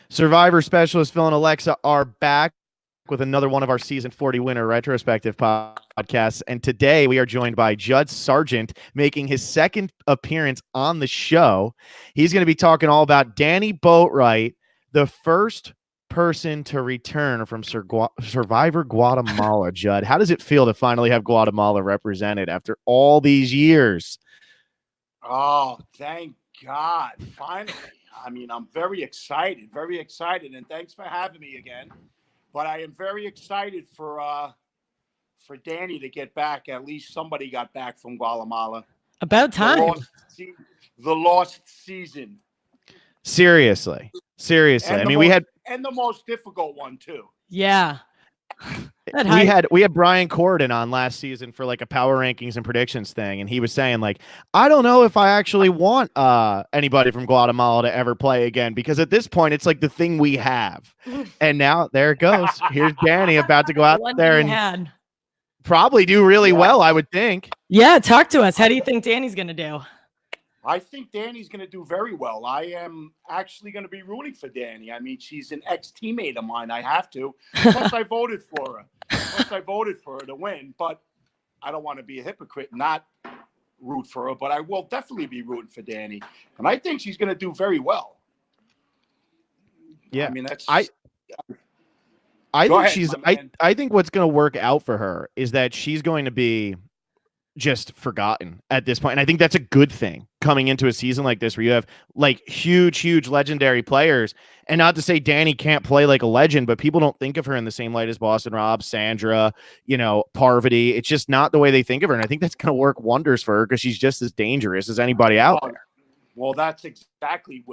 Survivor specialist Phil and Alexa are back with another one of our season 40 winner retrospective podcasts. And today we are joined by Judd Sargent making his second appearance on the show. He's going to be talking all about Danni Boatwright, the first person to return from Survivor Guatemala. Judd, how does it feel to finally have Guatemala represented after all these years? Oh, thank God. Finally. I mean, I'm very excited, and thanks for having me again. But I am very excited for Danni to get back. At least somebody got back from Guatemala. About time. The lost season. Seriously. I mean, we had the most difficult one too. Yeah. We had Brian Corden on last season for like a power rankings and predictions thing, and he was saying like, I don't know if I actually want anybody from Guatemala to ever play again, because at this point it's like the thing we have. And now there it goes. Here's Danni about to go out there and probably do really well, I would think. Yeah, talk to us. How do you think Danni's gonna do? I think Danni's going to do very well. I am actually going to be rooting for Danni. I mean, she's an ex-teammate of mine. I have to. Plus, I voted for her to win. But I don't want to be a hypocrite and not root for her. But I will definitely be rooting for Danni. And I think she's going to do very well. Yeah. I mean, I think what's going to work out for her is that she's going to be just forgotten at this point. And I think that's a good thing coming into a season like this where you have like huge legendary players. And not to say Danni can't play like a legend, but people don't think of her in the same light as Boston Rob, Sandra, Parvati. It's just not the way they think of her. And I think that's going to work wonders for her because she's just as dangerous as anybody out there. Well, that's exactly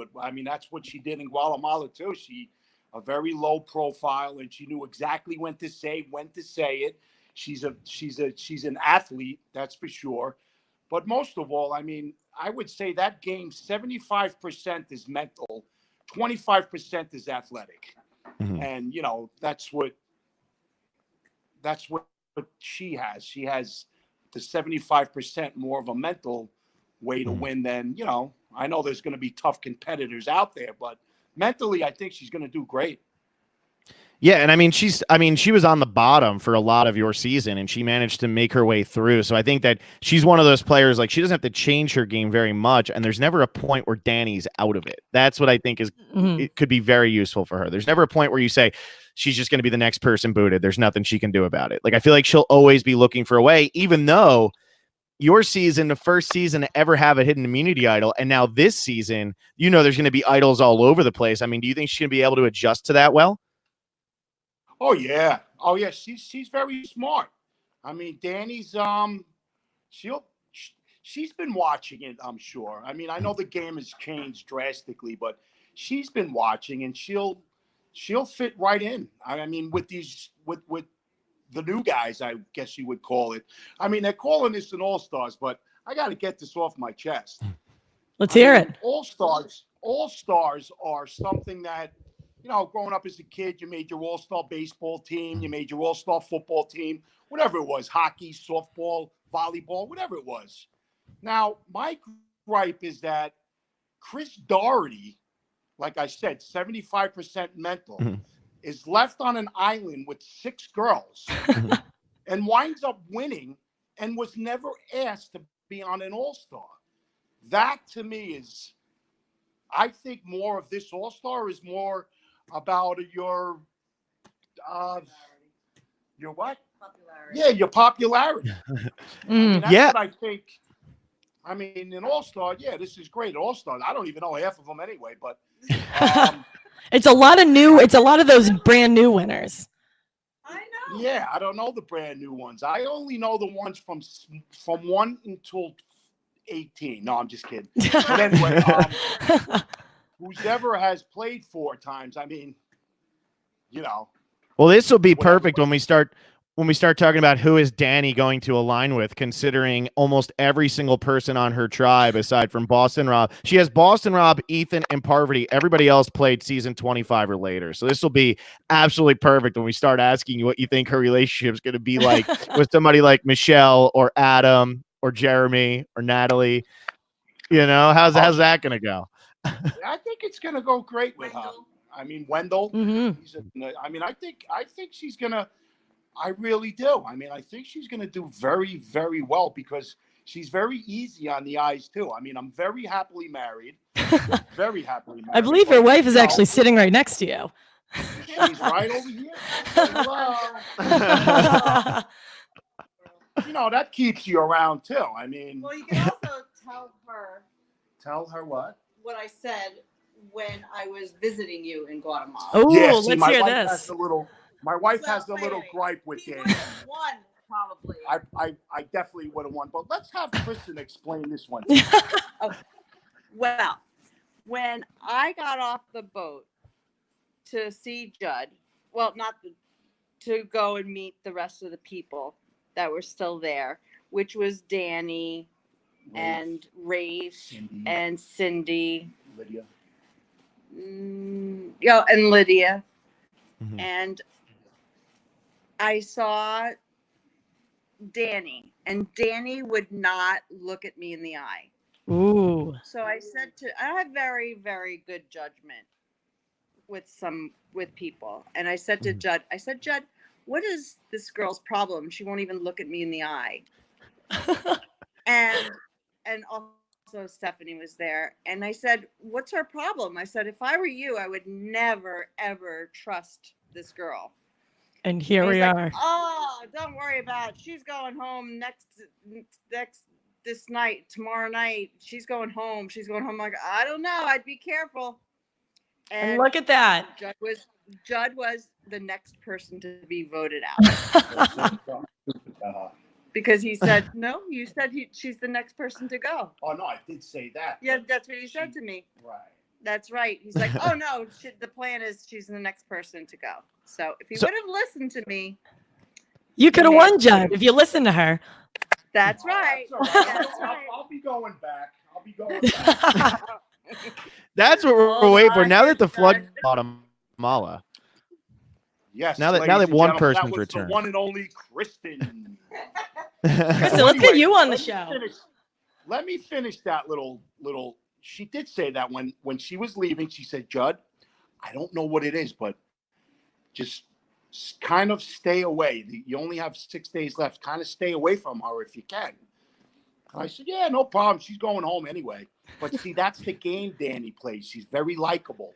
that's what she did in Guatemala too. She a very low profile, and she knew exactly when to say it. She's an athlete, that's for sure. But most of all, I mean, I would say that game, 75% is mental, 25% is athletic. Mm-hmm. And, that's what she has. She has the 75% more of a mental way to win than, I know there's going to be tough competitors out there, but mentally, I think she's going to do great. Yeah, and she was on the bottom for a lot of your season, and she managed to make her way through. So I think that she's one of those players, like, she doesn't have to change her game very much, and there's never a point where Danni's out of it. That's what I think it could be very useful for her. There's never a point where you say she's just going to be the next person booted. There's nothing she can do about it. Like, I feel like she'll always be looking for a way, even though your season, the first season to ever have a hidden immunity idol, and now this season, there's going to be idols all over the place. I mean, do you think she's going to be able to adjust to that well? Oh yeah. She's very smart. I mean, Danni's she's been watching it, I'm sure. I mean, I know the game has changed drastically, but she's been watching, and she'll fit right in. I mean, with the new guys, I guess you would call it. I mean, they're calling this an all-stars, but I got to get this off my chest. Let's hear it. All-stars are something that, growing up as a kid, you made your all-star baseball team, you made your all-star football team, whatever it was, hockey, softball, volleyball, whatever it was. Now, my gripe is that Chris Doherty, like I said, 75% mental, is left on an island with 6 girls and winds up winning and was never asked to be on an all-star. That, to me, is, I think more of this all-star is more about your what? Popularity. Yeah, your popularity. That's what I think. I mean, an all-star, this is great. All-star, I don't even know half of them anyway, but it's a lot of those brand new winners. I know. Yeah, I don't know the brand new ones. I only know the ones from 1 until 18. No, I'm just kidding. But anyway, whoever has played 4 times, I mean, Well, this will be perfect when we start talking about who is Danni going to align with, considering almost every single person on her tribe, aside from Boston Rob. She has Boston Rob, Ethan, and Parvati. Everybody else played season 25 or later. So this will be absolutely perfect when we start asking you what you think her relationship is going to be like with somebody like Michelle or Adam or Jeremy or Natalie. How's that going to go? I think it's going to go great with her. I mean, Wendell. Mm-hmm. I mean, I think she's gonna. I really do. I mean, I think she's gonna do very, very well because she's very easy on the eyes too. I mean, I'm very happily married. Very happily married. I believe your wife is actually sitting right next to you. She's right over here. Hello. You know, that keeps you around too. I mean, Well, you can also tell her. Tell her what? What I said when I was visiting you in Guatemala. Oh, yeah, see, let's my hear wife this. has a little. My wife Well, has a wait, little wait. gripe with He Danny. would have won, probably. I definitely would have won, but let's have Kristin explain this one. Okay. Well, when I got off the boat to see Judd, well, to go and meet the rest of the people that were still there, which was Danny and Rafe and Cindy, Lydia. and Lydia. Mhm. And I saw Danny, and Danny would not look at me in the eye. Ooh. So I have very, very good judgment with people. And I said to Judd, Judd, what is this girl's problem? She won't even look at me in the eye. and also Stephanie was there. And I said, what's her problem? I said, if I were you, I would never, ever trust this girl. And here And we he's like, are. oh, don't worry about it. She's going home tomorrow night. She's going home. I'm like, I don't know. I'd be careful. And look at that. Judd was the next person to be voted out. Because he said, no, you said she's the next person to go. Oh, no, I did say that. Yeah, that's what he said to me. Right. That's right. He's like, oh, no, the plan is she's the next person to go. So if he would have listened to me. You could have won, Judd, if you listened to her. That's right. That's right. I'll be going back. That's what we're waiting for. Now that the flood Guatemala. Yes. Now that one person's that was returned. The one and only Kristin. Kristin, let's get you on the show. Let me finish that little. She did say that when she was leaving, she said, Judd, I don't know what it is, but just kind of stay away. You only have 6 days left. Kind of stay away from her if you can. And I said, yeah, no problem. She's going home anyway. But see, that's the game Danny plays. She's very likable.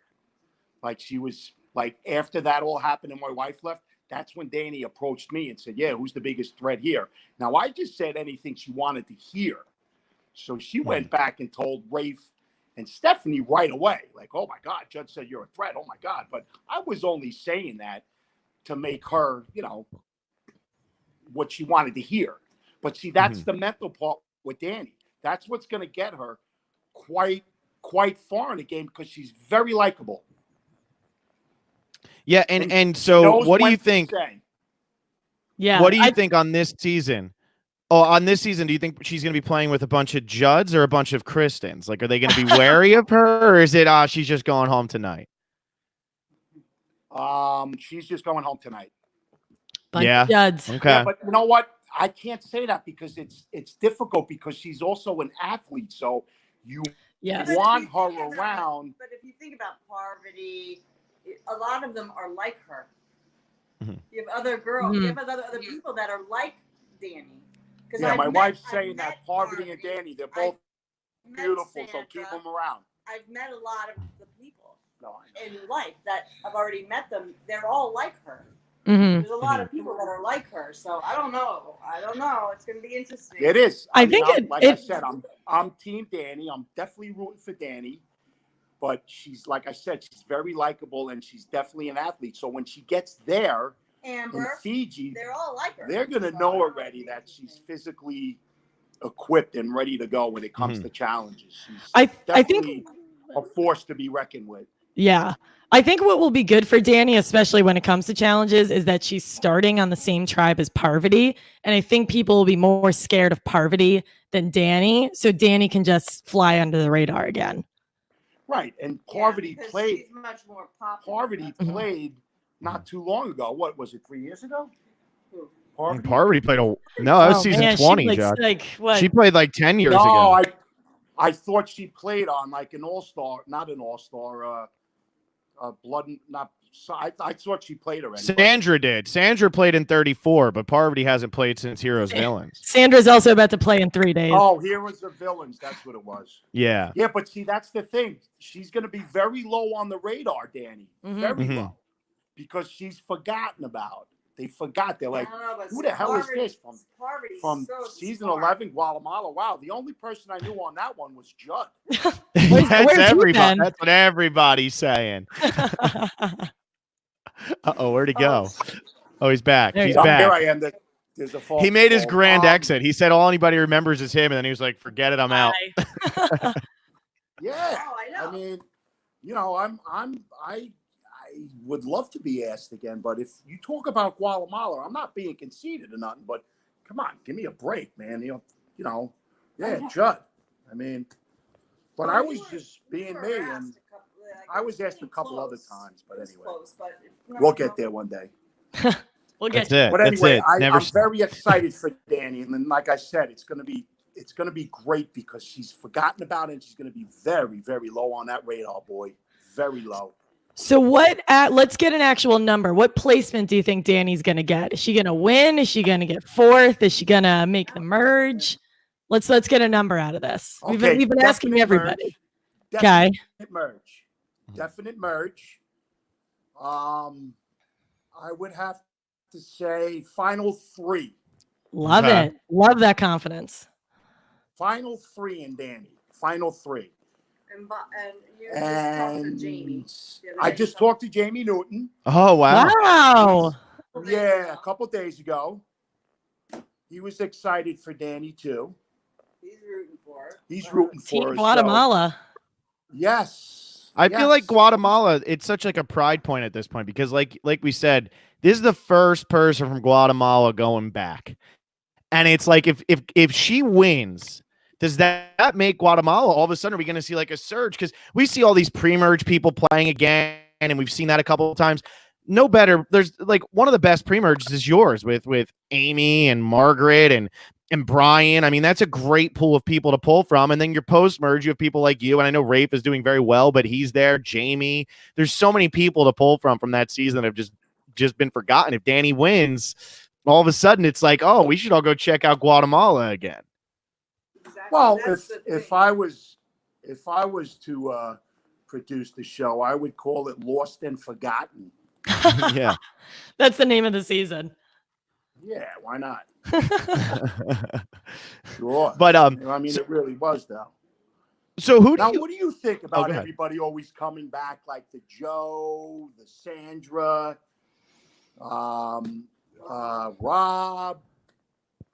Like she was like after that all happened and my wife left, that's when Danny approached me and said, yeah, who's the biggest threat here? Now, I just said anything she wanted to hear. So she went back and told Rafe and Stephanie right away, like, oh, my God, Judd said you're a threat. Oh, my God. But I was only saying that to make her, what she wanted to hear. But see, that's the mental part with Danny. That's what's going to get her quite far in the game because she's very likable. Yeah, and so what do you think? Yeah. What do you think on this season? Oh, on this season, do you think she's going to be playing with a bunch of Judds or a bunch of Kristins? Like, are they going to be wary of her, or is it she's just going home tonight? She's just going home tonight. Bunch of Judds. Okay. Yeah, but you know what? I can't say that because it's difficult because she's also an athlete. So you want her around. But if you think about Parvati, a lot of them are like her. Mm-hmm. You have other girls. You have other people that are like Danny. Yeah, my wife's saying that Parvati and Danny, they're both beautiful, so keep them around. I've met a lot of the people in life that I've already met them. They're all like her. Mm-hmm. There's a lot of people that are like her, so I don't know. It's going to be interesting. It is. I think I said, I'm Team Danny. I'm definitely rooting for Danny, but she's like I said, she's very likable and she's definitely an athlete. So when she gets there in Fiji, they're all like her. They're going to know already that she's physically equipped and ready to go when it comes to challenges. She's definitely a force to be reckoned with. Yeah. I think what will be good for Danny, especially when it comes to challenges, is that she's starting on the same tribe as Parvati. And I think people will be more scared of Parvati than Danny. So Danny can just fly under the radar again. Right. And Parvati played. She's much more popular. Parvati played not too long ago. What was it, 3 years ago? Parvati played that was season 20, Jack. She played like 10 years ago. I thought she played on like an all-star, not an all-star, blood, not. So I thought she played already. Sandra did. Sandra played in 34, but Parvati hasn't played since Heroes Villains. Sandra's also about to play in 3 days. Oh, Heroes of Villains. That's what it was. Yeah. Yeah, but see, that's the thing. She's going to be very low on the radar, Danny. Very low. Because she's forgotten about. They forgot. They're like, who the hell is this from season 11, Guatemala? Wow, the only person I knew on that one was Judd. That's everybody. That's what everybody's saying. Uh-oh, where'd he go? Oh, he's back. He's back. Here I am. There's a he made his grand exit. He said all anybody remembers is him, and then he was like, forget it, I'm out. Yeah. I mean, you know, I would love to be asked again, but if you talk about Guatemala, I'm not being conceited or nothing, but come on, give me a break, man. You know, yeah, Judd. I mean, but I was just being me, and I was asked a couple other times, but anyway, we'll get there one day. We'll get it. But anyway, I'm stop. very excited for Danny, and then, like I said, it's gonna be great because she's forgotten about it, and she's gonna be very, very low on that radar, boy, very low. So let's get an actual number. What placement do you think Danny's going to get? Is she going to win? Is she going to get 4th? Is she going to make the merge? Let's get a number out of this. Okay, we've been asking everybody. Definite merge. Definite merge. I would have to say final 3. Love it. Love that confidence. Final 3 in Danny. Final 3. And you I just talked to Jamie Newton. Oh, wow. Wow. Yeah, a couple days ago. He was excited for Danny, too. He's rooting for Team her. Guatemala. Yes. I feel like Guatemala, it's such like a pride point at this point because like we said, this is the first person from Guatemala going back. And it's like if she wins, does that make Guatemala all of a sudden? Are we going to see like a surge? Because we see all these pre-merge people playing again, and we've seen that a couple of times. No better. There's like one of the best pre-merges is yours with Amy and Margaret and Brian. I mean, that's a great pool of people to pull from. And then your post-merge, you have people like you, and I know Rafe is doing very well, but he's there. Jamie. There's so many people to pull from that season that have just been forgotten. If Danny wins, all of a sudden it's like, oh, we should all go check out Guatemala again. Well, if I was to produce the show, I would call it Lost and Forgotten. Yeah, that's the name of the season. Yeah, why not? Sure, but I mean, it really was though. So what do you think about everybody always coming back, like the Joe, the Sandra, Rob,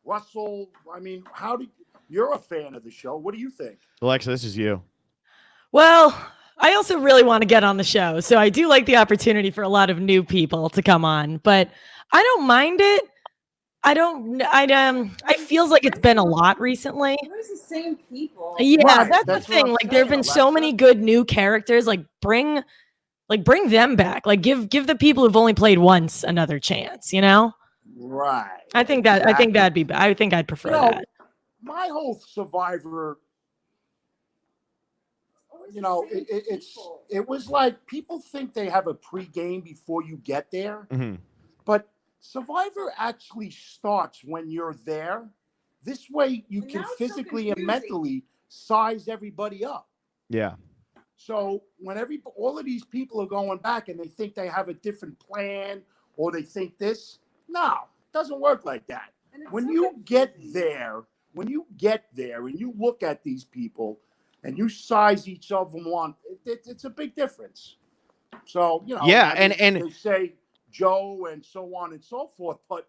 Russell? I mean, you're a fan of the show. What do you think? Alexa, this is you. Well, I also really want to get on the show. So I do like the opportunity for a lot of new people to come on, but I don't mind it. I feels like it's been a lot recently. It was the same people. Yeah, Right, that's that's the thing. what I'm Like there have been saying, so Alexa. many good new characters. Like bring them back. Like give the people who've only played once another chance, you know? Right. I think I'd prefer that. My whole Survivor, it was like people think they have a pregame before you get there, but Survivor actually starts when you're there. This way you can physically and mentally size everybody up. Yeah. So when all of these people are going back and they think they have a different plan or they think this, no, it doesn't work like that. When you get there and you look at these people and you size each of them on, it's a big difference. So, they say Joe and so on and so forth, but,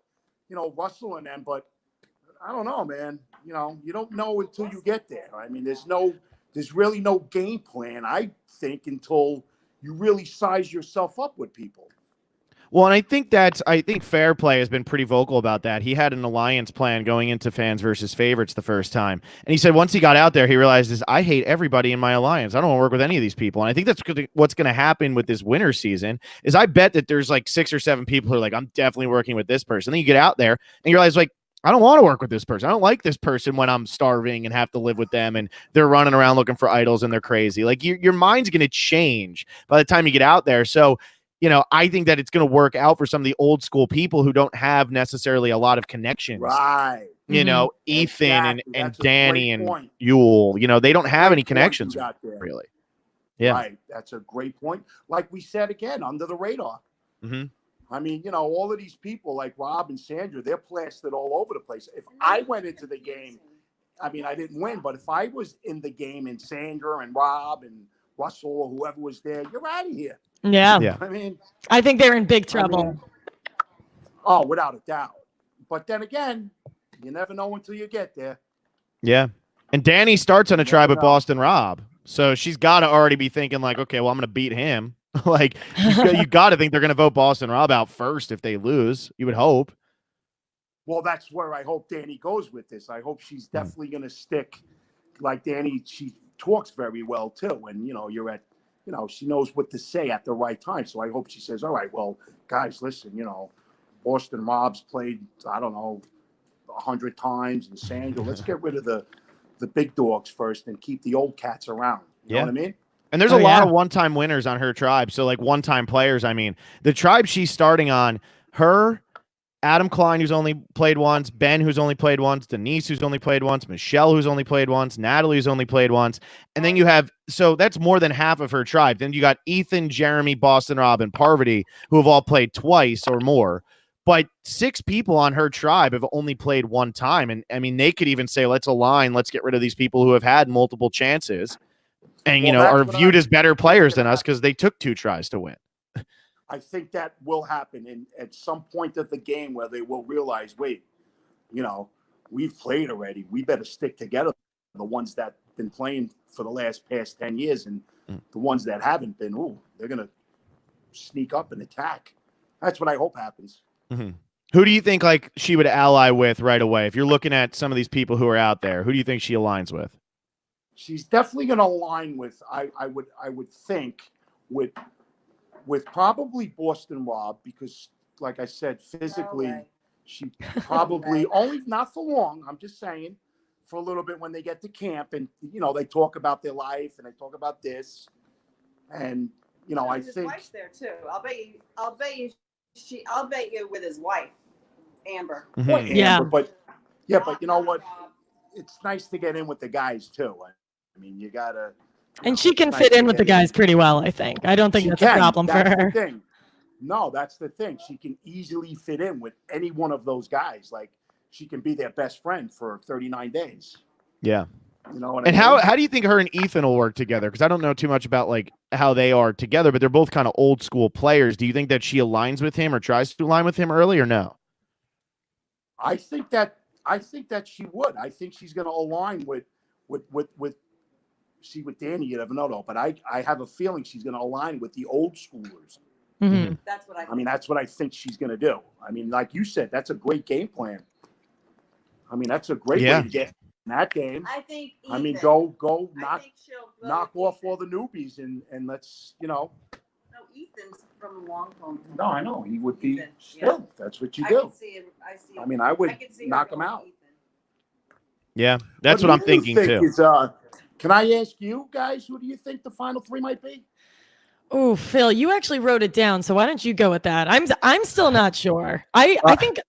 Russell and them, but I don't know, man. You don't know until you get there. I mean, there's really no game plan, I think, until you really size yourself up with people. Well, and I think Fair Play has been pretty vocal about that. He had an alliance plan going into fans versus favorites the first time. And he said once he got out there, he realized I hate everybody in my alliance. I don't want to work with any of these people. And I think that's what's going to happen with this winter season is I bet that there's like 6 or 7 people who are like, I'm definitely working with this person. Then you get out there and you realize like, I don't want to work with this person. I don't like this person when I'm starving and have to live with them and they're running around looking for idols and they're crazy. Like your mind's going to change by the time you get out there. So, I think that it's going to work out for some of the old school people who don't have necessarily a lot of connections. Right. Ethan Exactly. and That's a Danny great and point. Yule, they don't have any Great point connections you got there. really. Yeah. Right. That's a great point. Like we said again, under the radar. Mm-hmm. I mean, all of these people like Rob and Sandra, they're plastered all over the place. If I went into the game, I mean, I didn't win, but if I was in the game and Sandra and Rob and Russell or whoever was there, you're out of here. Yeah. I mean, I think they're in big trouble. Without a doubt. But then again, you never know until you get there. Yeah. And Danny starts on a tribe with Boston Rob. So she's got to already be thinking like, okay, well, I'm going to beat him. Like you got to think they're going to vote Boston Rob out first if they lose. You would hope. Well, that's where I hope Danny goes with this. I hope she's definitely going to stick like Danny. She talks very well too. And, you're at, she knows what to say at the right time. So I hope she says, all right, well, guys, listen, Boston Rob's played, I don't know, 100 times. And Sandra, let's get rid of the big dogs first and keep the old cats around. You know what I mean? And there's a lot of one-time winners on her tribe. So like one-time players, I mean, the tribe she's starting on, her, Adam Klein, who's only played once, Ben, who's only played once, Denise, who's only played once, Michelle, who's only played once, Natalie, who's only played once. And then you have, so that's more than half of her tribe. Then you got Ethan, Jeremy, Boston Rob, and Parvati, who have all played twice or more. But 6 people on her tribe have only played one time. And I mean, they could even say, let's align, let's get rid of these people who have had multiple chances. And, are viewed as better players than us because they took 2 tries to win. I think that will happen at some point of the game where they will realize, wait, we've played already. We better stick together. The ones that been playing for the past 10 years and the ones that haven't been, they're going to sneak up and attack. That's what I hope happens. Mm-hmm. Who do you think like she would ally with right away? If you're looking at some of these people who are out there, who do you think she aligns with? She's definitely going to align with, I would think, with probably Boston Rob, because like I said, physically, she probably only not for long. I'm just saying for a little bit when they get to camp and, they talk about their life and they talk about this. And, I his think wife's there too. I'll bet you with his wife, Amber. Mm-hmm. Amber, Yeah. but you know what? It's nice to get in with the guys too. I mean, you gotta. And she can fit in with the guys pretty well, I think. I don't think that's a problem for her. The thing. No, that's the thing. She can easily fit in with any one of those guys. Like, she can be their best friend for 39 days. Yeah. You know what and I mean? how do you think her and Ethan will work together? Because I don't know too much about like how they are together, but they're both kind of old school players. Do you think that she aligns with him or tries to align with him early or no? I think that she would. I think she's going to align with Danny. You never know though, but I have a feeling she's going to align with the old schoolers. Mm-hmm. That's what I mean, that's what I think she's going to do. I mean, like you said, that's a great game plan. I mean, that's a great way to get in that game. I think. I mean, go knock off all the newbies and let's, No, Ethan's from Longpole. No, I know he would be Ethan, still. yeah. That's what you I do. can see him. I mean, I would can see knock her him going out. Ethan. Yeah, that's what I'm thinking too. Can I ask you guys, who do you think the final 3 might be? Oh, Phil, you actually wrote it down, so why don't you go with that? I'm still not sure. I think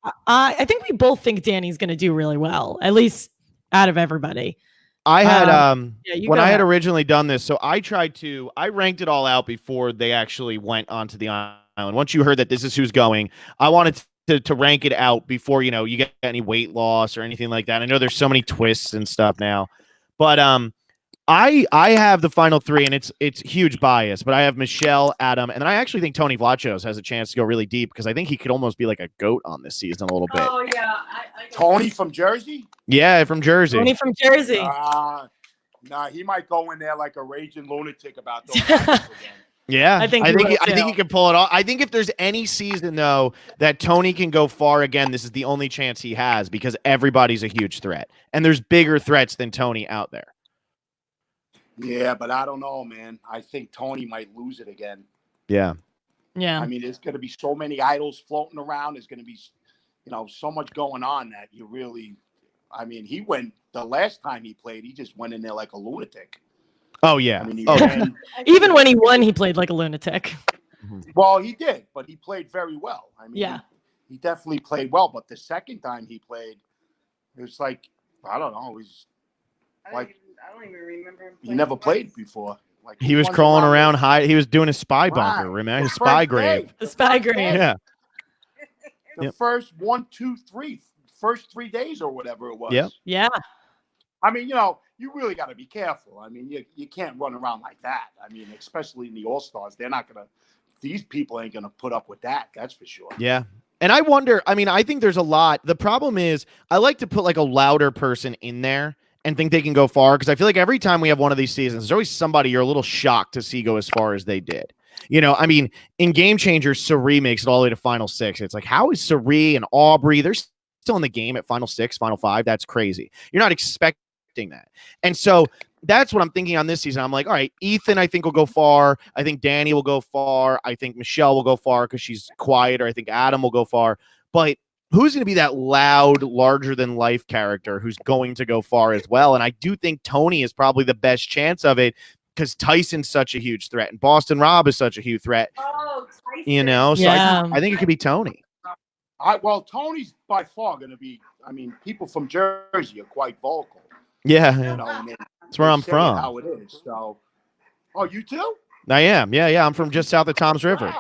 we both think Danny's going to do really well, at least out of everybody. I had when I had ahead. originally done this, so I ranked it all out before they actually went onto the island. Once you heard that this is who's going, I wanted to rank it out before you get any weight loss or anything like that. I know there's so many twists and stuff now, but I have the final 3, and it's huge bias, but I have Michelle, Adam, and then I actually think Tony Vlachos has a chance to go really deep because I think he could almost be like a GOAT on this season a little bit. Oh yeah, Tony from Jersey. Yeah, from Jersey. Tony from Jersey. Nah, he might go in there like a raging lunatic about those guys again. Yeah, I think he can pull it off. I think if there's any season though that Tony can go far again, this is the only chance he has because everybody's a huge threat, and there's bigger threats than Tony out there. Yeah, but I don't know, man. I think Tony might lose it again. Yeah. Yeah. I mean, there's going to be so many idols floating around. There's going to be, so much going on that you really. I mean, he went the last time he played. He just went in there like a lunatic. Oh yeah. I mean, he oh, ran. Even when he won, he played like a lunatic. Well, he did, but he played very well. I mean, Yeah. he definitely played well. But the second time he played, it was like I don't know. I don't even remember him. He never played before. Like he was crawling around high. He was doing a spy bunker. Right. Remember his The spy first grave? day. The spy grave. Yeah. The first 1, 2, 3, first 3 days or whatever it was. Yep. Yeah. I mean, you really got to be careful. I mean, you can't run around like that. I mean, especially in the All-Stars, they're not going to. These people ain't going to put up with that. That's for sure. Yeah. And I wonder, I mean, I think there's a lot. The problem is I like to put like a louder person in there and think they can go far, because I feel like every time we have one of these seasons, there's always somebody you're a little shocked to see go as far as they did. I mean, in Game Changers, Sari makes it all the way to Final 6. It's like, how is Sari and Aubrey? They're still in the game at Final 6, Final 5. That's crazy. You're not expecting that. And so that's what I'm thinking on this season. I'm like, all right, Ethan, I think will go far. I think Danny will go far. I think Michelle will go far because she's quieter. I think Adam will go far. But who's going to be that loud, larger-than-life character who's going to go far as well? And I do think Tony is probably the best chance of it, because Tyson's such a huge threat, and Boston Rob is such a huge threat. Oh, Tyson. So Yeah. I think it could be Tony. Well, Tony's by far going to be. I mean, people from Jersey are quite vocal. Yeah, And that's where I'm say from. How it is. So, you too? I am. Yeah. I'm from just south of Tom's River.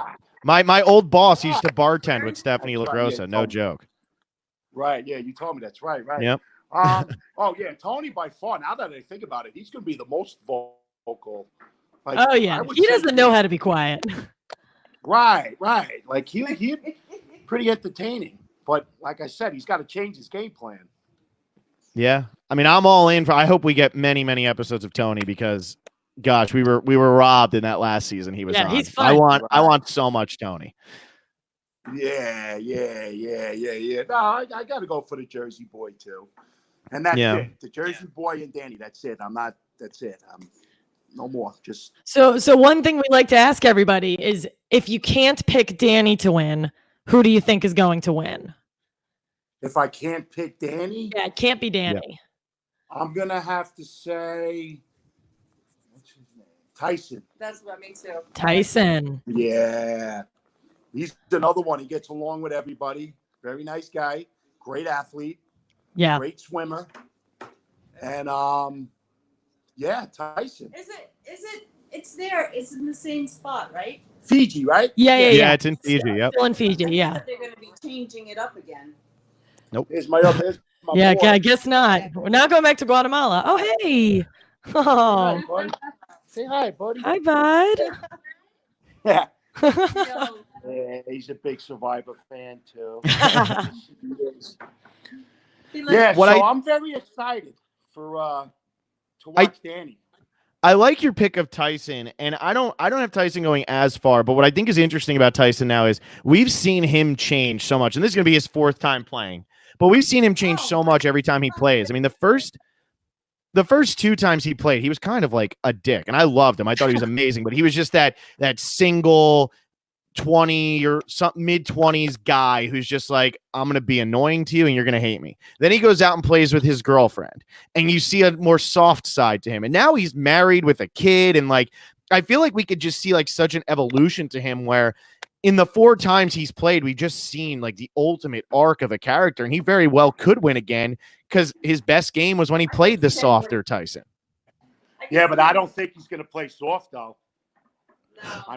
My old boss used to bartend with Stephanie That's right, LaGrossa. yeah, No Tony. joke. Right. Yeah, you told me that's right. Yep. Tony by far. Now that I think about it, he's going to be the most vocal. Like, Oh yeah. I would He say- doesn't know how to be quiet. Right. Like he pretty entertaining. But like I said, he's got to change his game plan. Yeah. I mean, I'm all in for. I hope we get many, many episodes of Tony, because, gosh, we were robbed in that last season he was Yeah, on. he's fun. I want so much Tony. Yeah. No, I got to go for the Jersey boy too, and that's it. The Jersey boy and Danny. That's it. That's it. No more. Just So one thing we like to ask everybody is, if you can't pick Danny to win, who do you think is going to win? if I can't pick Danny, Yeah, it can't be Danny. I'm gonna have to say, what's his name? Tyson. That's what me too. Tyson. Yeah, he's another one. He gets along with everybody. Very nice guy. Great athlete. Yeah. Great swimmer. And Tyson. Is it? It's there. It's in the same spot, right? Fiji, right? Yeah. It's in Fiji. Yep. Still in Fiji. Yeah. They're going to be changing it up again. Here's my Yeah. boy. I guess not. We're not going back to Guatemala. Oh, hey. Oh. Hi, buddy. Say hi, buddy. Hi, bud. Yeah. So, Yeah, he's a big Survivor fan too. he likes- Yeah, What so I- I'm very excited for to watch Danny. I like your pick of Tyson, and I don't have Tyson going as far, but what I think is interesting about Tyson now is we've seen him change so much, and this is going to be his 4th time playing, but we've seen him change so much every time he plays. I mean, the first 2 times he played, he was kind of like a dick, and I loved him. I thought he was amazing, but he was just that single 20 or mid-20s guy who's just like, I'm going to be annoying to you and you're going to hate me. Then he goes out and plays with his girlfriend, and you see a more soft side to him. And now he's married with a kid, and like, I feel like we could just see like such an evolution to him, where in the 4 times he's played, we've just seen like the ultimate arc of a character, and he very well could win again, because his best game was when he played the softer Tyson. Yeah, but I don't think he's going to play soft though.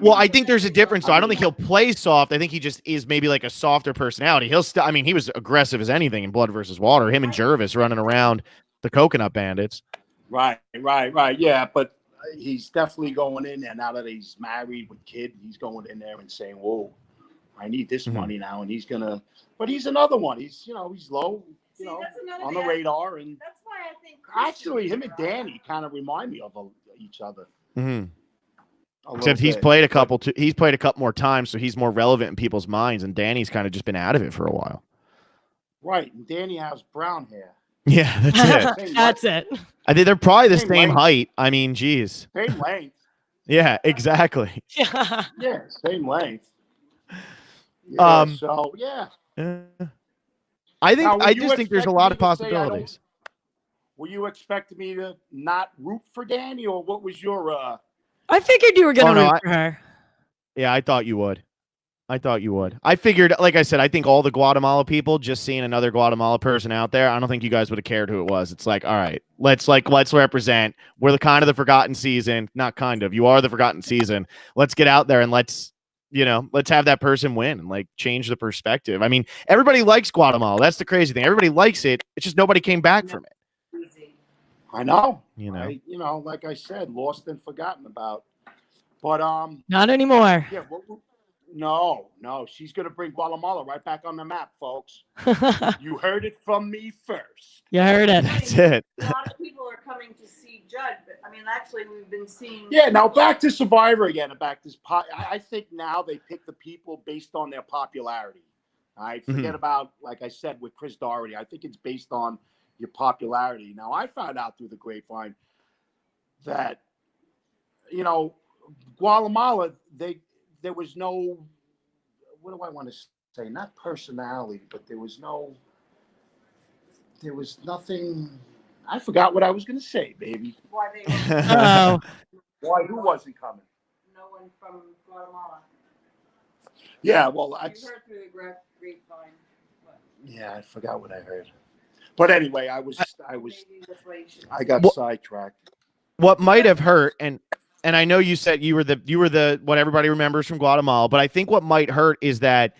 Well, I think there's a difference. So I don't think he'll play soft. I think he just is maybe like a softer personality. He'll still, I mean, he was aggressive as anything in Blood versus Water. Him and Jervis running around the Coconut Bandits. Right. Yeah, but he's definitely going in there now that he's married with kid. He's going in there and saying, "Whoa, I need this money now," and he's gonna. But he's another one. He's he's low, See, that's another on the thing. radar, and That's why I think. actually, him and Danny kind of remind me of each other. Mm-hmm. a little Except he's bit. played a But- couple. He's played a couple more times, so he's more relevant in people's minds. And Danny's kind of just been out of it for a while. Right, and Danny has brown hair. Yeah, that's it. That's it. I think they're probably the Same same length. height. I mean, geez. Same length. Yeah, exactly. Yeah. Yeah, same length. Yeah, Um, so yeah. Uh, I think Now, I just think there's a lot of possibilities. Were you expecting me to not root for Danny, or what was your? I figured you were going to no, root for her. Yeah, I thought you would. I figured, like I said, I think all the Guatemala people, just seeing another Guatemala person out there, I don't think you guys would have cared who it was. It's like, all right, let's represent. We're the kind of the forgotten season, not kind of. You are the forgotten season. Let's get out there and let's have that person win and like change the perspective. I mean, everybody likes Guatemala. That's the crazy thing. Everybody likes it. It's just nobody came back from it. I know. Like I said, lost and forgotten about. But not anymore. Yeah. No. She's gonna bring Guatemala right back on the map, folks. You heard it from me first. You heard it. That's it. A lot of people are coming to see Judd, but I mean, actually, we've been seeing. Yeah. Now back to Survivor again, and back to I think now they pick the people based on their popularity. All right. Forget about, like I said, with Chris Doherty. I think it's based on your popularity. Now, I found out through the grapevine that, Guatemala, there was no, what do I want to say? Not personality, but there was nothing. I forgot what I was going to say, baby. Why they Oh. Why? Who wasn't coming? No one from Guatemala. Yeah, well, You heard through the grapevine. Yeah, I forgot what I heard. But anyway, I got sidetracked. What might have hurt, and I know you said you were the what everybody remembers from Guatemala, but I think what might hurt is that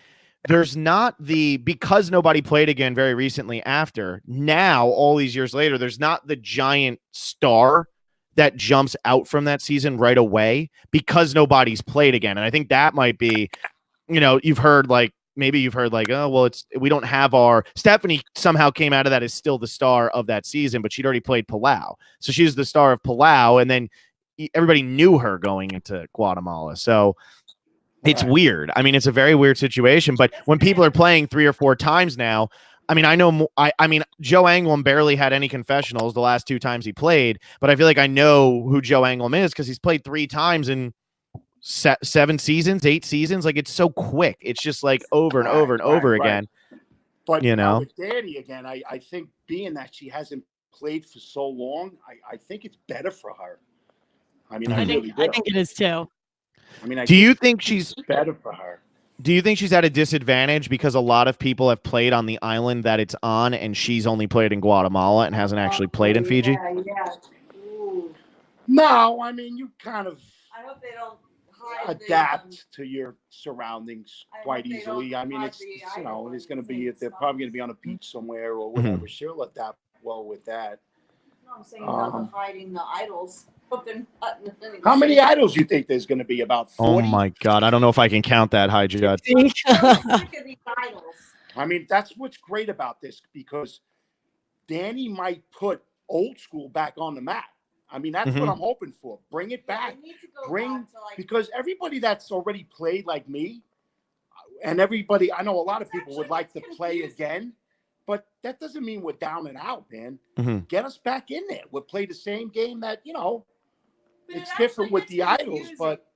there's not because nobody played again very recently after, now all these years later, there's not the giant star that jumps out from that season right away because nobody's played again. And I think that might be, you've heard like, oh, well, we don't have our Stephanie somehow came out of that as still the star of that season, but she'd already played Palau. So she's the star of Palau. And then everybody knew her going into Guatemala. So it's weird. I mean, it's a very weird situation, but when people are playing 3 or 4 times now, I mean, I know, I mean, Joe Anglim barely had any confessionals the last 2 times he played, but I feel like I know who Joe Anglim is because he's played 3 times in 7 seasons, 8 seasons. Like, it's so quick. It's just like over and over and over again. But with Danny again, I think being that she hasn't played for so long, I think it's better for her. I mean, I think it is too. I mean, do you think she's better for her? Do you think she's at a disadvantage because a lot of people have played on the island that it's on, and she's only played in Guatemala and hasn't actually played in Fiji? Yeah. No, I mean, you kind of. I hope they don't adapt to your surroundings quite easily. I mean, it's there's going to be, they're probably going to be on a beach somewhere or whatever. She'll adapt well with that. No, I'm saying about hiding the idols. How many idols do you think there's going to be? About 40? Oh my God, I don't know if I can count that high, Judd. I mean, that's what's great about this, because Danny might put old school back on the map. I mean, that's what I'm hoping for. Bring it back. Because everybody that's already played like me, and everybody, I know a lot of people would like to play again, but that doesn't mean we're down and out, man. Get us back in there. We'll play the same game that, it's different with the idols, but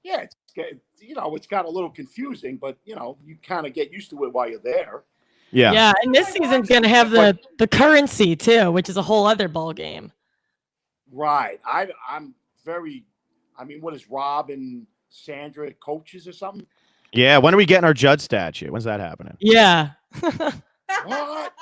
yeah, it's got a little confusing, but you kind of get used to it while you're there. Yeah, and this season's gonna have the currency too, which is a whole other ball game. Right. I'm very. I mean, what is Rob and Sandra coaches or something? Yeah. When are we getting our Judd statue? When's that happening? Yeah. What?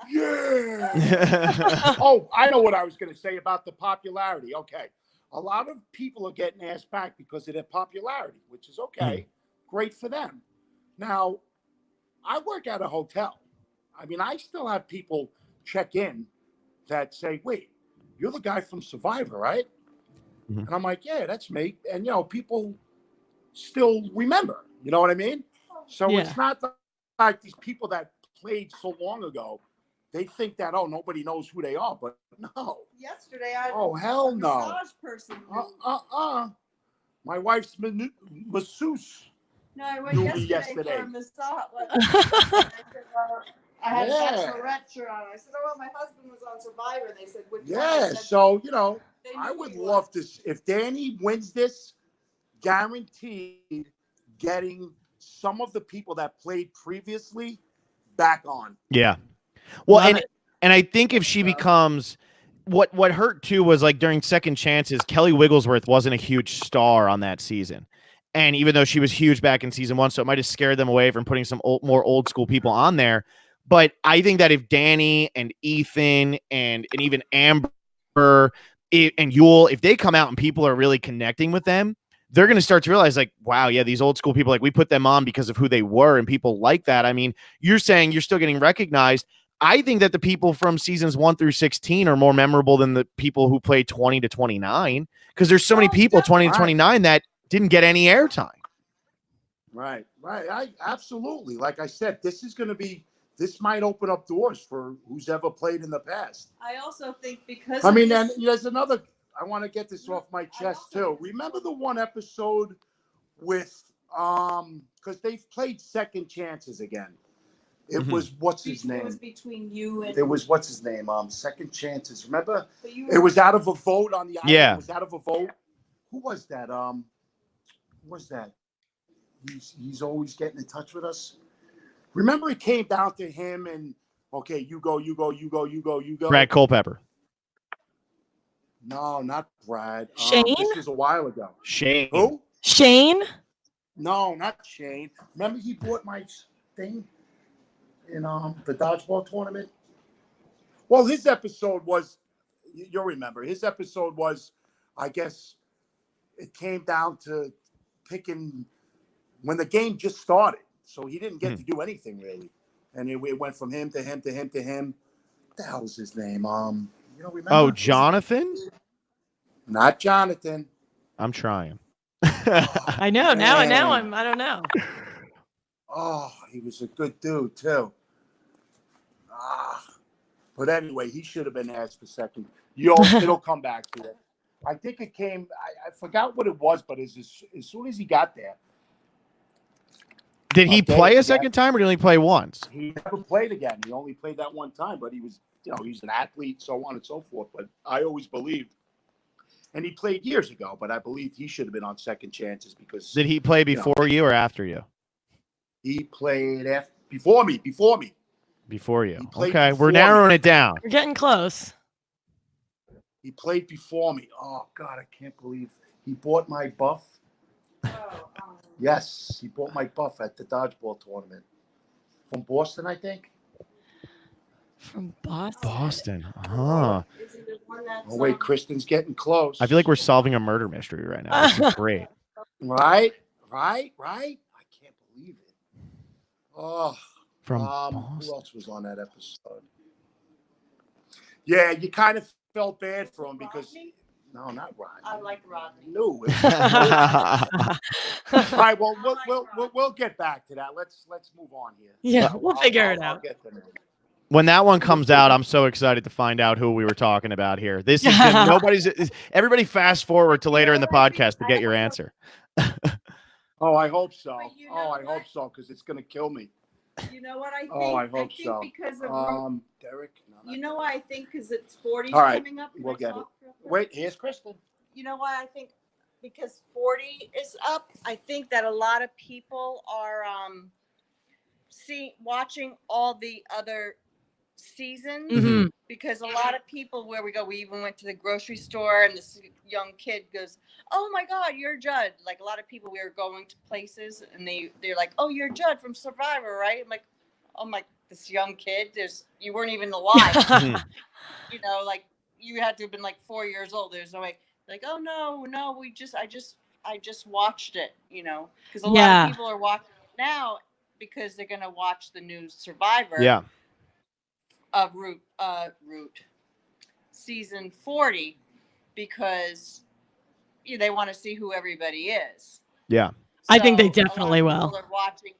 Yeah. Oh, I know what I was going to say about the popularity. Okay. A lot of people are getting asked back because of their popularity, which is okay. Great for them. Now, I work at a hotel. I mean, I still have people check in that say, wait, you're the guy from Survivor, right? And I'm like, yeah, that's me. And, people still remember. You know what I mean? So it's not like these people that played so long ago, they think that, oh, nobody knows who they are. But no. Yesterday, hell no. Massage person. My wife's masseuse. No, I went yesterday for a massage. I had a bachelorette shirt on. I said, oh, well, my husband was on Survivor. And they said, which one? Yeah, so, I would love to, if Danny wins this, guaranteed getting some of the people that played previously back on. Yeah. Well, Love it. and I think if she becomes what hurt too was like during second chances, Kelly Wigglesworth wasn't a huge star on that season. And even though she was huge back in season 1, so it might have scared them away from putting some more old school people on there. But I think that if Danny and Ethan and even Amber and Yule, if they come out and people are really connecting with them, they're going to start to realize like, wow, yeah, these old school people, like we put them on because of who they were and people like that. I mean, you're saying you're still getting recognized. I think that the people from seasons 1 through 16 are more memorable than the people who played 20 to 29 because there's so many people 20 to 29 that didn't get any airtime. Right. I absolutely. Like I said, this might open up doors for who's ever played in the past. I also think because and there's another. I want to get this off my chest too. Remember the one episode with because they've played second chances again. It was what's his name? It was between you and. It was what's his name? Second chances. Remember? It was out of a vote on the island. Yeah. It was out of a vote. Who was that? Who was that? He's always getting in touch with us. Remember, it came down to him and okay, you go. Brad Culpepper. No, not Brad. Shane? This was a while ago. Shane. Who? Shane? No, not Shane. Remember he bought my thing in the dodgeball tournament? Well, his episode was, you'll remember, his episode was, I guess, it came down to picking when the game just started. So he didn't get to do anything really. And it went from him to him to him to him. What the hell was his name? You don't remember? Oh, Jonathan? Not Jonathan. I'm trying. I know. Now I don't know. Oh, he was a good dude too. But anyway, he should have been asked for second. It'll come back to it. I think it came. I forgot what it was, but as soon as he got there, did he play a second time or did he only play once? He never played again. He only played that one time. But he was, he's an athlete, so on and so forth. But I always believed, and he played years ago. But I believed he should have been on second chances because. Did he play before you or after you? He played before me. Before you. Okay, we're narrowing it down. We're getting close. He played before me. Oh, God, I can't believe he bought my buff. Yes, he bought my buff at the dodgeball tournament. From Boston, I think. From Boston? Boston. Huh. Oh, wait, Kristin's getting close. I feel like we're solving a murder mystery right now. This is great. Right. I can't believe it. Oh. From who Boston. else was on that episode? Yeah, you kind of felt bad for him because no, not Rodney. I like Rodney. No. All right, well, we'll get back to that. Let's move on here. Yeah, we'll figure it out. I'll get them in. When that one comes out, I'm so excited to find out who we were talking about here. This is everybody fast forward to later in the podcast to get your answer. Oh, I hope so. I hope so because it's going to kill me. You know what I think? I hope so. Because of Derek. No, you know why I think because it's 40 all right, coming up. we'll get it. Wait, here's Kristin. You know why I think because 40 is up. I think that a lot of people are watching all the other seasons Mhm. because a lot of people where we even went to the grocery store and this young kid goes, "Oh my God, you're Judd!" Like a lot of people we were going to places and they're like, "Oh, you're Judd from Survivor, right?" I'm like, "Oh my, this young kid, you weren't even alive." Like you had to have been like 4 years old. There's no way. Like, "Oh no, I just watched it," because a lot of people are watching now because they're gonna watch the new Survivor. Yeah. Of Route season 40 because they want to see who everybody is. Yeah. I think they So definitely a lot of will. people are watching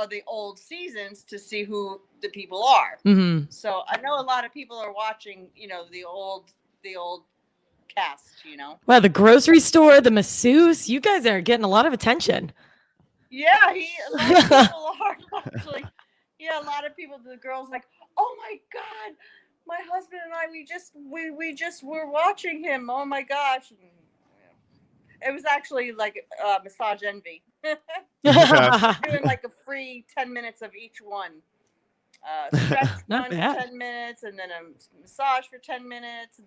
the old seasons to see who the people are. Mm-hmm. So I know a lot of people are watching, the old cast, Wow, the grocery store, the masseuse, you guys are getting a lot of attention. Yeah, a lot of people are actually. Yeah, a lot of people, the girls like, "Oh my God, my husband and I, we just were watching him. Oh my gosh." It was actually like massage envy. Doing like a free 10 minutes of each one. stretch Not run for bad. 10 minutes, and then a massage for 10 minutes.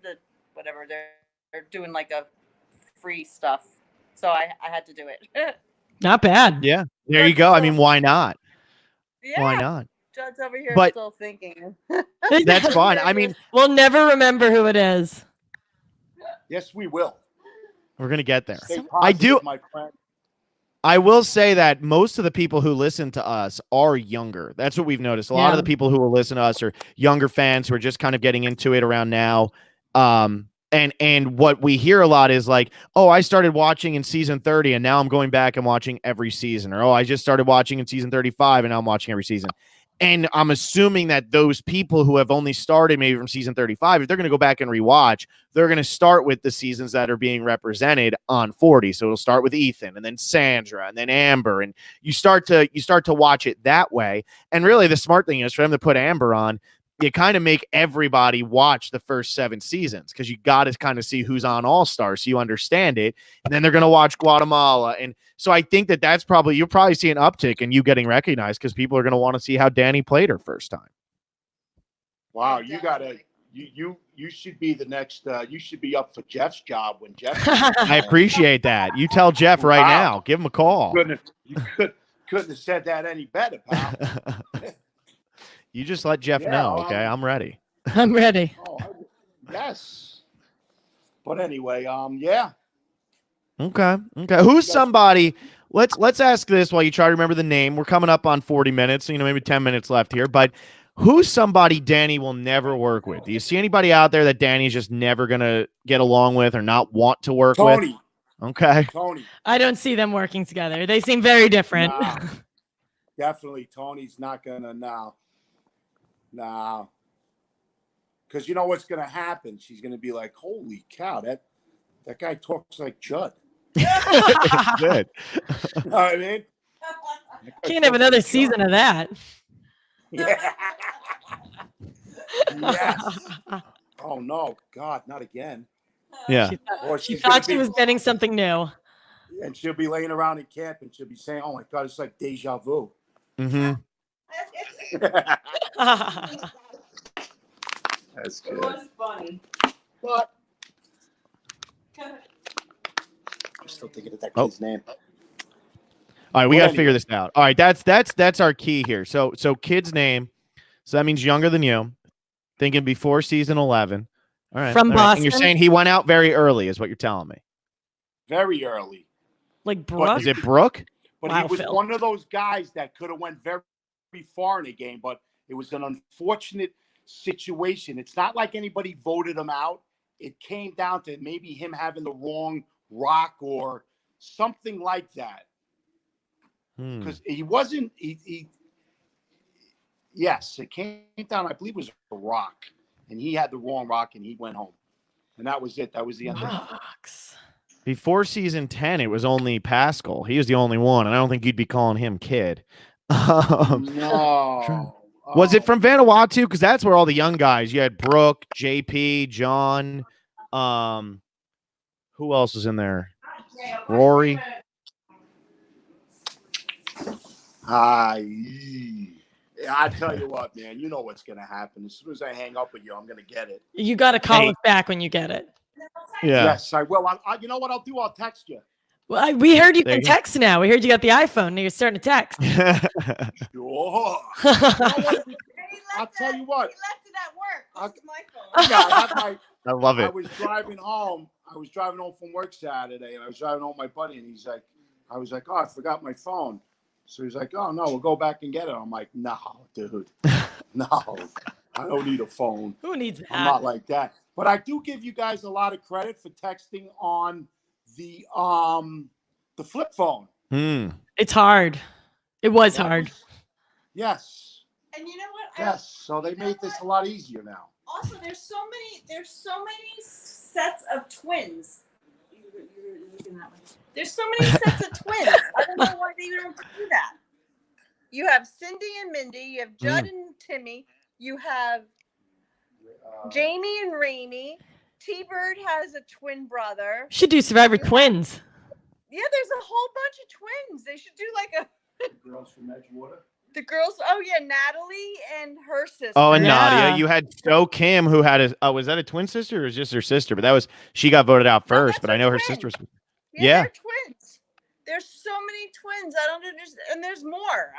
Whatever they're doing like a free stuff. So I had to do it. Not bad. Yeah. There you go. I mean, why not? Yeah. Why not? Judd's over here But- still thinking. That's fine. I mean, We'll never remember who it is. Yes, we will. we're gonna get there. Stay I do- positive, my friend. I will say that most of the people who listen to us are younger. That's what we've noticed. A lot of the people who will listen to us are younger fans who are just kind of getting into it around now. And what we hear a lot is like, oh, I started watching in season 30 and now I'm going back and watching every season. Or, oh, I just started watching in season 35 and now I'm watching every season. And I'm assuming that those people who have only started maybe from season 35, if they're going to go back and rewatch, they're going to start with the seasons that are being represented on 40. So it'll start with Ethan and then Sandra and then Amber. And you start to watch it that way. And really the smart thing is for them to put Amber on, you kind of make everybody watch the first 7 seasons because you got to kind of see who's on All-Star so you understand it. And then they're going to watch Guatemala. And so I think that that's probably, you'll probably see an uptick in you getting recognized because people are going to want to see how Danni played her first time. Wow, you should be the next. You should be up for Jeff's job when Jeff. I appreciate that. You tell Jeff right now. Give him a call. You couldn't have said that any better, pal. You just let Jeff know, okay? I'm ready. I'm ready. Oh, yes. But anyway, yeah. Okay. Who's somebody? Let's ask this while you try to remember the name. We're coming up on 40 minutes, maybe 10 minutes left here. But who's somebody Danni will never work with? Do you see anybody out there that Danny's just never gonna get along with or not want to work with? Tony. Okay. Tony. I don't see them working together. They seem very different. Nah, definitely, Tony's not gonna now. Nah. Because you know what's gonna happen? She's gonna be like, "Holy cow, that guy talks like Judd." Good. You know what I mean? Can't have another season of that. Yeah. Yes. Oh no, God, not again. Yeah. She thought she was getting something new. And she'll be laying around in camp and she'll be saying, "Oh my God, it's like deja vu." Mm-hmm. That's It good. was funny. But I'm still thinking of that kid's name. All right, we got to figure this out. All right, that's our key here. So kid's name. So that means younger than you. Thinking before season 11. All right. From all right. Boston. And you're saying he went out very early is what you're telling me. Very early. Like Brooke? Is it Brooke? But Wow, he was Phil. one of those guys that could have went very far in a game, but it was an unfortunate situation. It's not like anybody voted him out. It came down to maybe him having the wrong rock or something like that. Because he wasn't yes, it came down, I believe it was a rock. And he had the wrong rock and he went home. And that was it. That was the end of it. Rocks. Before season 10, it was only Pascal. He was the only one, and I don't think you'd be calling him kid. No. Was it from Vanuatu? Because that's where all the young guys. You had Brooke, JP, John. Who else was in there? Rory. I tell you what, man. You know what's gonna happen. As soon as I hang up with you, I'm gonna get it. You got to call us back when you get it. Yeah. Yes, I will. You know what I'll do? I'll text you. Well, we heard you There can you go. text now. We heard you got the iPhone. Now you're starting to text. Sure. I'll tell you what. He left it at work. I'll- This is my phone. Yeah, I have my. I love I it. was driving home. From work Saturday, and I was driving home with my buddy, and he's like, I was like, "Oh, I forgot my phone." So he's like, "Oh no, we'll go back and get it." I'm like, "No, dude, no, I don't need a phone. Who needs I'm not that? like that." But I do give you guys a lot of credit for texting on the flip phone. It's hard. It was hard. Yes, And you know what? yes. So they made this a lot easier now. Also, there's so many sets of twins. You're looking that way. There's so many sets of twins. I don't know why they don't do that. You have Cindy and Mindy. You have Judd and Timmy. You have Jamie and Rainey. T-Bird has a twin brother. Should do Survivor Twins. Yeah, there's a whole bunch of twins. They should do like a. Girls from Edgewater. The girls. Oh yeah, Natalie and her sister. Oh, and Yeah. Nadia. You had So Kim, who had a. Oh, was that a twin sister or was just her sister? But she got voted out No, first. that's But I know her twin. sister was. Yeah, Yeah. they're twins. There's so many twins. I don't understand, and there's more.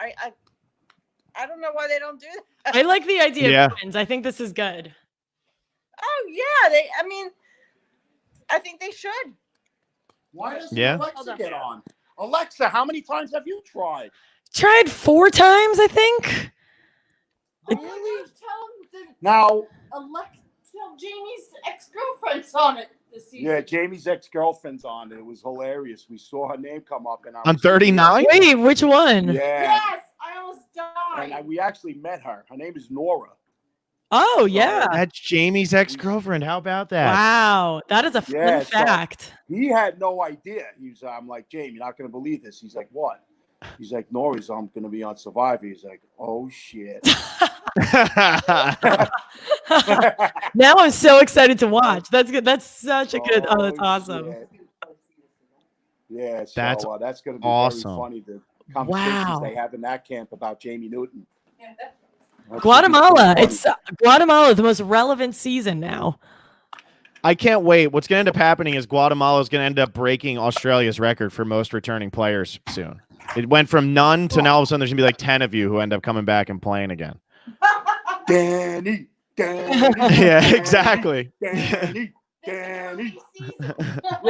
I don't know why they don't do that. I like the idea Yeah. of twins. I think this is good. Oh yeah, I mean, I think they should. Why doesn't Yeah. Hold Alexa on. get on? Alexa, how many times have you tried? Tried 4 times, I think. Really? Tell them Now, tell Jamie's ex-girlfriend's on it this season. yeah, Jamie's ex-girlfriend's on it. It was hilarious. We saw her name come up in our On 39? Wait, which one? Yeah. Yes, I almost died. And we actually met her. Her name is Nora. Oh, yeah. That's Jamie's ex-girlfriend. How about that? Wow. That is a Yeah, fun so- fact. He had no idea. I'm like, Jamie, you're not going to believe this. He's like, what? He's like, Nora's going to be on Survivor. He's like, oh, shit. Now I'm so excited to watch. That's good. That's such a good. Oh, that's awesome. shit. Yeah, so That's that's going to be awesome. very funny. The conversations Wow. they have in that camp about Jamie Newton. That's Guatemala. gonna be It's Guatemala, the most relevant season now. I can't wait. What's going to end up happening is Guatemala is going to end up breaking Australia's record for most returning players soon. It went from none to now all of a sudden there's going to be like 10 of you who end up coming back and playing again. Danny. Yeah, exactly. Danny. Yeah,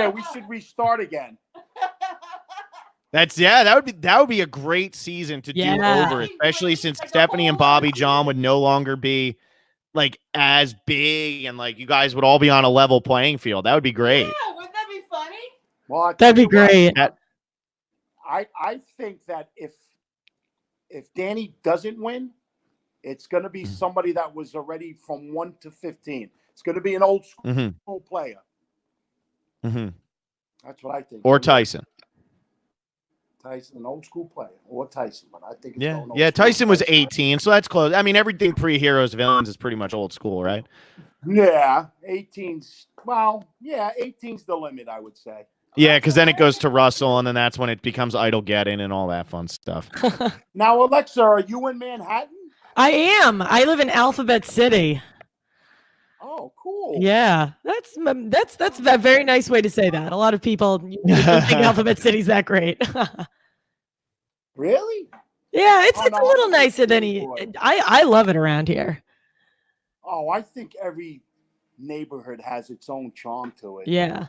we should restart again. That would be a great season to do Yeah. over, especially since Stephanie and Bobby John would no longer be like as big and like you guys would all be on a level playing field. That would be great. Yeah, wouldn't that be funny? Well, I That'd tell be you what, great. I think that if Danny doesn't win, it's going to be somebody that was already from 1 to 15. It's going to be an old school Mm-hmm. player. Mm-hmm. That's what I think. Or Tyson. Tyson, an old school player, or Tyson, but I think it's Yeah. going old Yeah. school. Tyson was 18, so that's close. I mean, everything pre-heroes villains is pretty much old school, right? Yeah, 18's. Well, yeah, 18's the limit, I would say. Yeah, because then it goes to Russell, and then that's when it becomes idle getting and all that fun stuff. Now, Alexa, are you in Manhattan? I am. I live in Alphabet City. Oh, cool. Yeah, that's a very nice way to say that. A lot of people don't think Alphabet City's that great. Really? Yeah, it's Oh, a no, little I'm a nicer than city he. boy. I love it around here. Oh, I think every neighborhood has its own charm to it. Yeah.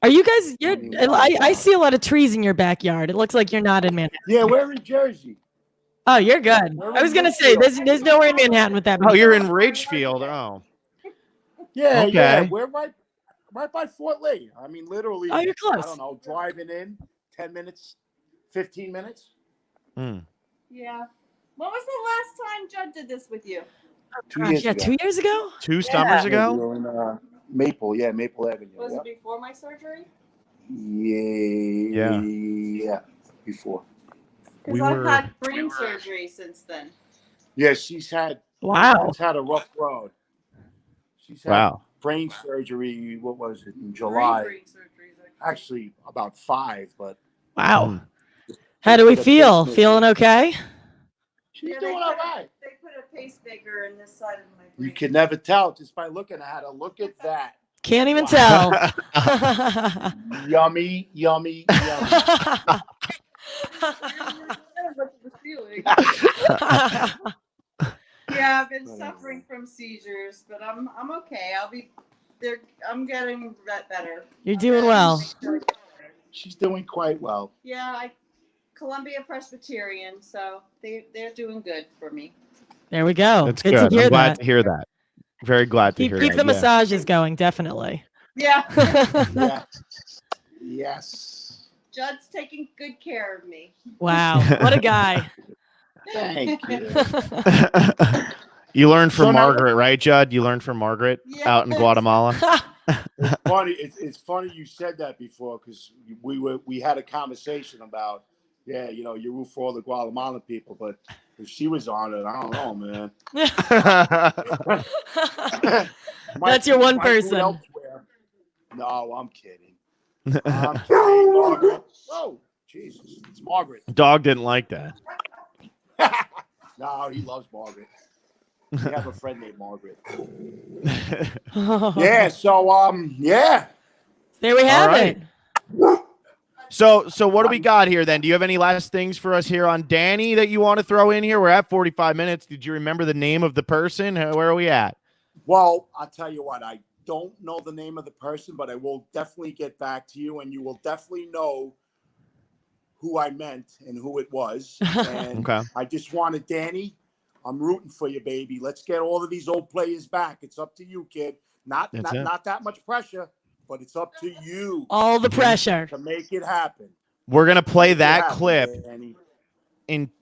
Are you guys? I mean, I see a lot of trees in your backyard. It looks like you're not in Manhattan. Yeah, we're in Jersey. Oh, you're good. We're I was in gonna say Ridgefield. there's nowhere in Manhattan with that. Oh, you're in Ridgefield. Oh. Yeah, Okay. yeah, we're right by Fort Lee. I mean, literally. Oh, you're close. I don't know, driving in 10 minutes, 15 minutes. Hmm. Yeah. When was the last time Judd did this with you? 2 Gosh, years yeah, ago. 2 years ago. 2 summers We ago. were in Maple Avenue. Was Yeah. it before my surgery? Yeah, before. Because We I've were- had brain surgery since then. Yeah, she's had Wow. a rough road. She's had Wow. brain surgery. What was it in July? Brain surgeries. Actually, about 5, but Wow. How do we feel? Feeling okay? she's Yeah, doing all right. They put a pacemaker in this side of my brain. You can never tell just by looking at her. Look at that. Can't even tell. Yummy, yummy, yummy. Yeah, I've been suffering from seizures, but I'm okay. I'm getting better. You're doing well. She's doing quite well. Yeah, Columbia Presbyterian, so they're doing good for me. There we go. That's good good. to hear I'm glad that. to hear that. Very glad to Keep hear the that. Yeah. massages going, definitely. Yeah, Yeah. Yes. Judd's taking good care of me. Wow, what a guy. Thank you. You learned from So now- Margaret, right, Judd? You learned from Margaret Yeah. out in Guatemala. Funny. It's funny you said that before because we had a conversation about you root for all the Guatemalan people, but if she was on it, I don't know, man. That's your one Might do it person. elsewhere. No, I'm kidding. I'm kidding, Margaret. Oh, Jesus, it's Margaret. Dog didn't like that. No, he loves Margaret. We have a friend named Margaret. Yeah. Yeah. So yeah. There we have right. it. So what do we got here then? Do you have any last things for us here on Danny that you want to throw in here? We're at 45 minutes. Did you remember the name of the person? Where are we at? Well, I'll tell you what. I don't know the name of the person, but I will definitely get back to you, and you will definitely know who I meant and who it was. And Okay. I just wanted Danny. I'm rooting for you, baby. Let's get all of these old players back. It's up to you, kid. Not that much pressure, but it's up to you All the pressure. to make it happen. We're gonna play Make it that happen, clip Danny.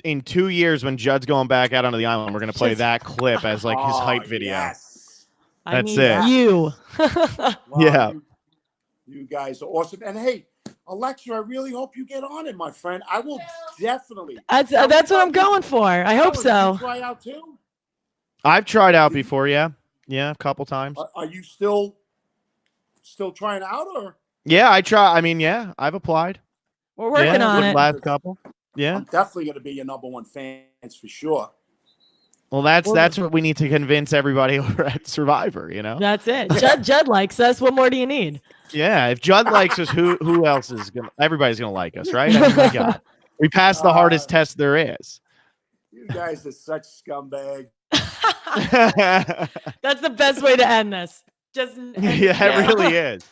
in 2 years when Judd's going back out onto the island. We're gonna play that clip as like his hype video. Yes. I That's need it. you. Well, Yeah. You guys are awesome. And hey, Alexa, I really hope you get on it, my friend. I will definitely. That's what I'm going for. I hope Did so. you try out too? I've tried out before, yeah, a couple times. Are you still trying out, or? Yeah, I try. I mean, yeah, I've applied. We're working on the it. last couple. Yeah. I'm definitely going to be your #1 fans for sure. Well, that's what we need to convince everybody over at Survivor. You know. That's it. Judd likes us. What more do you need? Yeah, if Judd likes us, who else is gonna? Everybody's gonna like us, right? I mean, my God, we passed the hardest test there is. You guys are such scumbags. That's the best way to end this. Just Yeah, it really is.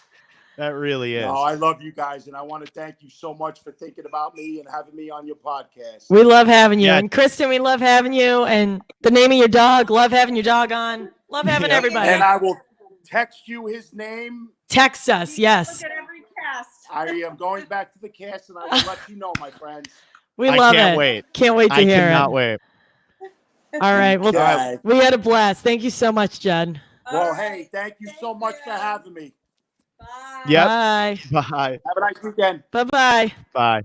That really is. No, I love you guys, and I want to thank you so much for thinking about me and having me on your podcast. We love having you. Yeah. And Kristin, we love having you. And the name of your dog, love having your dog on. Love having Yeah. everybody. And I will text you his name. Text us, yes. Look at every cast. I am going back to the cast, and I will let you know, my friends. We I love can't it. wait. Can't wait to I hear cannot it. wait. All right. Well, Okay. we had a blast. Thank you so much, Judd. Well, hey, thank you so much for having me. Bye. Yep. Bye. Bye. Have a nice weekend. Bye-bye. Bye.